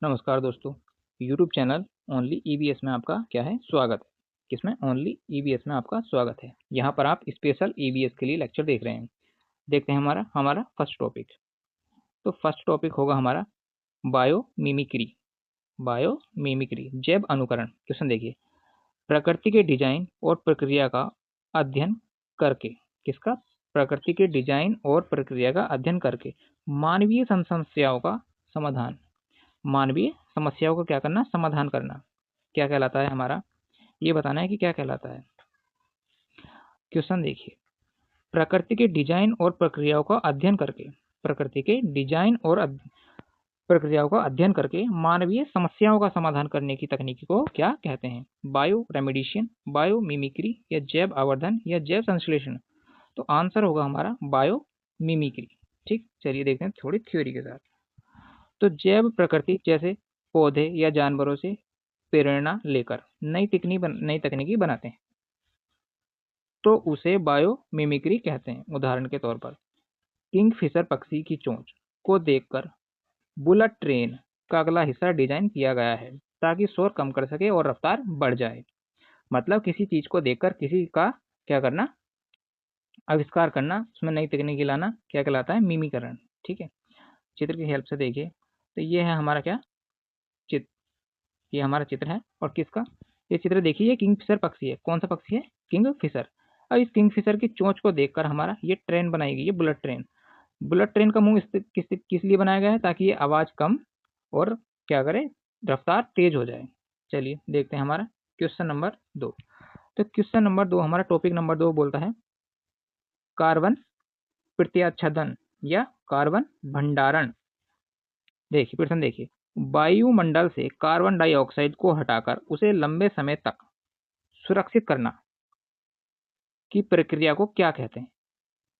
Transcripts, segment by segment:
नमस्कार दोस्तों, YouTube channel only EVS में आपका क्या है स्वागत है। किसमें? ओनली ईवीएस में आपका स्वागत है। यहाँ पर आप स्पेशल ईवीएस के लिए लेक्चर देख रहे हैं। देखते हैं हमारा फर्स्ट टॉपिक। तो फर्स्ट टॉपिक होगा हमारा बायोमिमिक्री। बायोमिमिक्री जैव अनुकरण। क्वेश्चन देखिए, प्रकृति के डिजाइन और प्रक्रिया का अध्ययन करके, किसका? प्रकृति के डिजाइन और प्रक्रिया का अध्ययन करके मानवीय समस्याओं का समाधान, मानवीय समस्याओं को क्या करना? समाधान करना। क्या कहलाता है हमारा? ये बताना है कि क्या कहलाता है। क्वेश्चन देखिए, प्रकृति के डिजाइन और प्रक्रियाओं का अध्ययन करके, प्रकृति के डिजाइन और प्रक्रियाओं का अध्ययन करके मानवीय समस्याओं का समाधान करने की तकनीकी को क्या कहते हैं? बायो रेमेडिएशन, बायो मिमिक्री या जैव आवर्धन या जैव संश्लेषण। तो आंसर होगा हमारा बायो मिमिक्री। ठीक, चलिए देखते हैं थोड़ी थ्योरी के साथ। तो जैव प्रकृति जैसे पौधे या जानवरों से प्रेरणा लेकर नई तकनीकी बनाते हैं, तो उसे बायो मिमिक्री कहते हैं। उदाहरण के तौर पर किंगफिशर पक्षी की चोंच को देखकर बुलेट ट्रेन का अगला हिस्सा डिजाइन किया गया है ताकि शोर कम कर सके और रफ्तार बढ़ जाए। मतलब किसी चीज को देखकर किसी का क्या करना? आविष्कार करना, उसमें नई तकनीकी लाना, क्या कहलाता है? मिमीकरण। ठीक है, चित्र की हेल्प से देखिए। तो ये है हमारा क्या? चित्र। ये हमारा चित्र है और किसका? ये चित्र देखिए, ये किंगफिशर पक्षी है। कौन सा पक्षी है? किंगफिशर। अब इस किंगफिशर की चोंच को देखकर हमारा ये ट्रेन बनाई गई है, बुलेट ट्रेन। बुलेट ट्रेन का मुंह किस लिए बनाया गया है? ताकि ये आवाज कम और क्या करे? रफ्तार तेज हो जाए। चलिए देखते हैं हमारा क्वेश्चन नंबर 2। तो क्वेश्चन नंबर 2, हमारा टॉपिक नंबर 2 बोलता है कार्बन प्रत्याच्छादन या कार्बन भंडारण। देखिए प्रश्न देखिए, वायुमंडल से कार्बन डाइऑक्साइड को हटाकर उसे लंबे समय तक सुरक्षित करना की प्रक्रिया को क्या कहते हैं?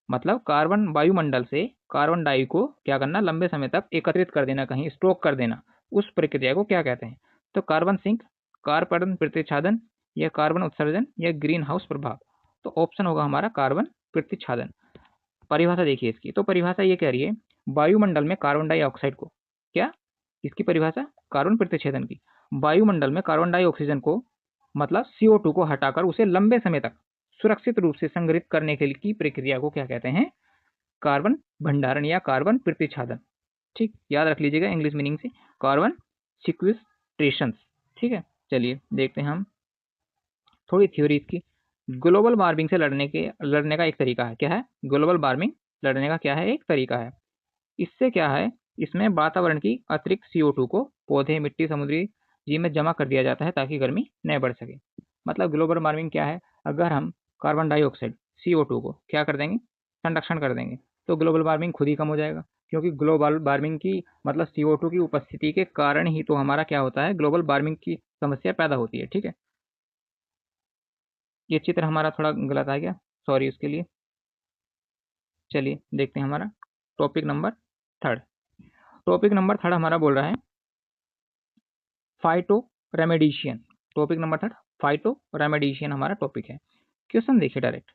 मतलब कार्बन, वायुमंडल से कार्बन डाई को क्या करना? लंबे समय तक एकत्रित कर देना, कहीं स्टॉक कर देना, उस प्रक्रिया को क्या कहते हैं? तो कार्बन सिंक, कार्बन प्रतिच्छादन या कार्बन उत्सर्जन या ग्रीन हाउस प्रभाव। तो ऑप्शन होगा हमारा कार्बन प्रतिच्छादन। परिभाषा देखिए इसकी। तो परिभाषा ये कह रही है, वायुमंडल में कार्बन डाइऑक्साइड को क्या? इसकी परिभाषा कार्बन प्रतिच्छेदन की। वायुमंडल में कार्बन डाइऑक्सीजन को मतलब CO2 को हटाकर उसे लंबे समय तक सुरक्षित रूप से संग्रहित करने के लिए की प्रक्रिया को क्या कहते हैं? कार्बन भंडारण या कार्बन प्रतिच्छादन। ठीक, याद रख लीजिएगा इंग्लिश मीनिंग से, कार्बन सिक्विस्ट्रेशन। ठीक है, चलिए देखते हैं हम थोड़ी थ्योरी इसकी। ग्लोबल वार्मिंग से लड़ने का एक तरीका है। क्या है? ग्लोबल वार्मिंग लड़ने का क्या है? एक तरीका है। इससे क्या है? इसमें वातावरण की अतिरिक्त CO2 को पौधे, मिट्टी, समुद्री जीव में जमा कर दिया जाता है ताकि गर्मी न बढ़ सके। मतलब ग्लोबल वार्मिंग क्या है? अगर हम कार्बन डाइऑक्साइड CO2 को क्या कर देंगे? संरक्षण कर देंगे, तो ग्लोबल वार्मिंग खुद ही कम हो जाएगा। क्योंकि ग्लोबल वार्मिंग की मतलब CO2 की उपस्थिति के कारण ही तो हमारा क्या होता है? ग्लोबल वार्मिंग की समस्या पैदा होती है। ठीक है, ये चित्र हमारा थोड़ा गलत आ गया, सॉरी उसके लिए। चलिए देखते हैं हमारा टॉपिक नंबर 3। टॉपिक नंबर 3 हमारा बोल रहा है phyto remediation. Topic number 3 phyto remediation हमारा टॉपिक है। क्वेश्चन देखिए डायरेक्ट,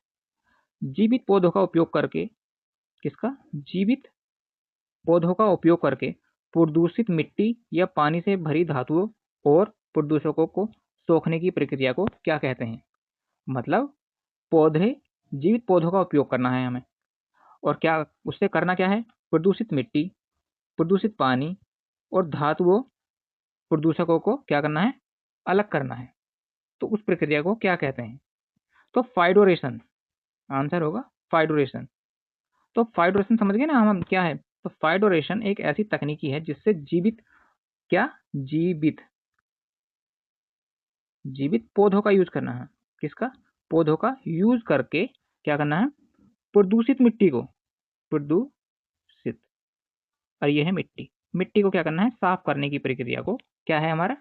जीवित पौधों का उपयोग करके, किसका? जीवित पौधों का उपयोग करके प्रदूषित मिट्टी या पानी से भरी धातुओं और प्रदूषकों को सोखने की प्रक्रिया को क्या कहते हैं? मतलब पौधे, जीवित पौधों का उपयोग करना है हमें, और क्या उससे करना क्या है? प्रदूषित मिट्टी, प्रदूषित पानी और धातुओं प्रदूषकों को क्या करना है? अलग करना है। तो उस प्रक्रिया को क्या कहते हैं? तो फाइडोरेशन। आंसर होगा फाइडोरेशन। तो फाइडोरेशन समझ गए ना हम क्या है? तो फाइडोरेशन एक ऐसी तकनीकी है जिससे जीवित, क्या? जीवित जीवित पौधों का यूज करना है। किसका? पौधों का यूज करके क्या करना है? प्रदूषित मिट्टी को, प्रदूषित, और यह है मिट्टी, मिट्टी को क्या करना है? साफ करने की प्रक्रिया को क्या है हमारा?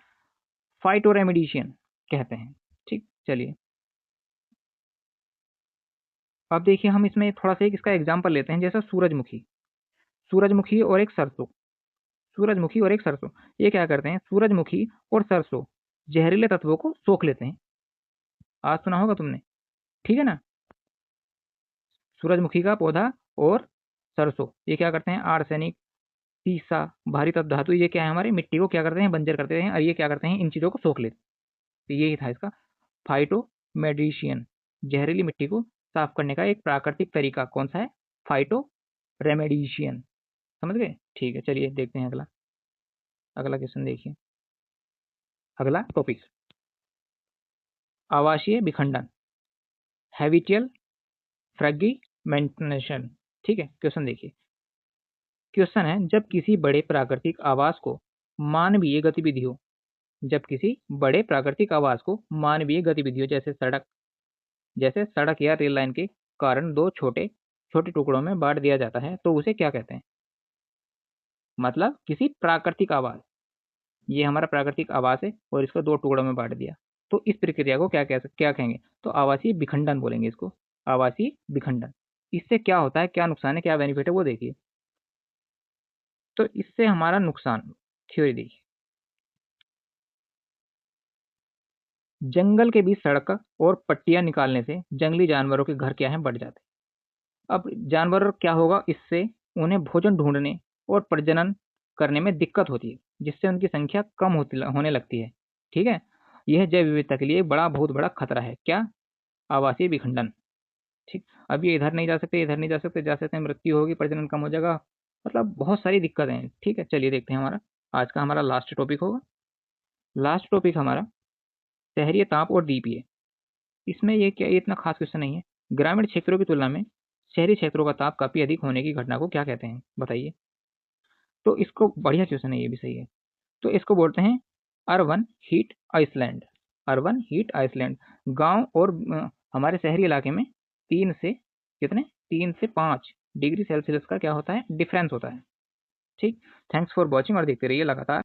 फाइटोरेमेडिएशन कहते हैं। ठीक, चलिए अब देखिए, हम इसमें थोड़ा सा एक इसका एग्जांपल लेते हैं। जैसा सूरजमुखी, सूरजमुखी और एक सरसों, सूरजमुखी और एक सरसों, ये क्या करते हैं? सूरजमुखी और सरसों जहरीले तत्वों को सोख लेते हैं। आज सुना होगा तुमने, ठीक है ना? सूरजमुखी का पौधा और सरसों ये क्या करते हैं? आर्सेनिक, सीसा, भारी तत्व धातु, ये क्या है हमारे मिट्टी को क्या करते हैं, बंजर करते हैं, और ये क्या करते हैं, इन चीजों को सोख लेते हैं। तो यही था इसका। फाइटोमेडिशियन, जहरीली मिट्टी को साफ करने का एक प्राकृतिक तरीका कौन सा है, फाइटो रेमेडिशियन। समझ गए? ठीक है, चलिए देखते हैं अगला। अगला क्वेश्चन देखिए, अगला टॉपिक, आवासीय विखंडन, हैबिटियल फ्रेगमेंटेशन। ठीक है, क्वेश्चन देखिए। क्वेश्चन है, जब किसी बड़े प्राकृतिक आवास को मानवीय गतिविधियों, जब किसी बड़े प्राकृतिक आवास को मानवीय गतिविधियों जैसे सड़क या रेल लाइन के कारण दो छोटे छोटे टुकड़ों में बांट दिया जाता है, तो उसे क्या कहते हैं? मतलब किसी प्राकृतिक आवास, ये हमारा प्राकृतिक आवास है और इसको दो टुकड़ों में बांट दिया, तो इस प्रक्रिया को क्या कहेंगे? तो आवासीय विखंडन बोलेंगे इसको, आवासीय विखंडन। इससे क्या होता है, क्या नुकसान है, क्या बेनिफिट है, वो देखिए। तो इससे हमारा नुकसान, थ्योरी देखिए। जंगल के बीच सड़क और पट्टियां निकालने से जंगली जानवरों के घर क्या है, बढ़ जाते हैं। अब जानवर क्या होगा, इससे उन्हें भोजन ढूंढने और प्रजनन करने में दिक्कत होती है, जिससे उनकी संख्या कम होने लगती है। ठीक है, यह जैव विविधता के लिए एक बहुत बड़ा खतरा है। क्या? आवासीय विखंडन। ठीक, अब ये इधर नहीं जा सकते, इधर नहीं जा सकते, मृत्यु होगी, प्रजनन कम हो जाएगा, मतलब बहुत सारी दिक्कतें हैं। ठीक है, चलिए देखते हैं, हमारा आज का हमारा लास्ट टॉपिक होगा। लास्ट टॉपिक हमारा शहरी ताप और डीपीए। इसमें ये क्या, ये इतना खास क्वेश्चन नहीं है। ग्रामीण क्षेत्रों की तुलना में शहरी क्षेत्रों का ताप काफी अधिक होने की घटना को क्या कहते हैं, बताइए। तो इसको, बढ़िया क्वेश्चन है, ये भी सही है। तो इसको बोलते हैं urban heat island. Urban heat island. गांव और हमारे शहरी इलाके में 3 से 5 डिग्री सेल्सियस का क्या होता है, डिफरेंस होता है। ठीक, थैंक्स फॉर वॉचिंग, और देखते रहिए लगातार।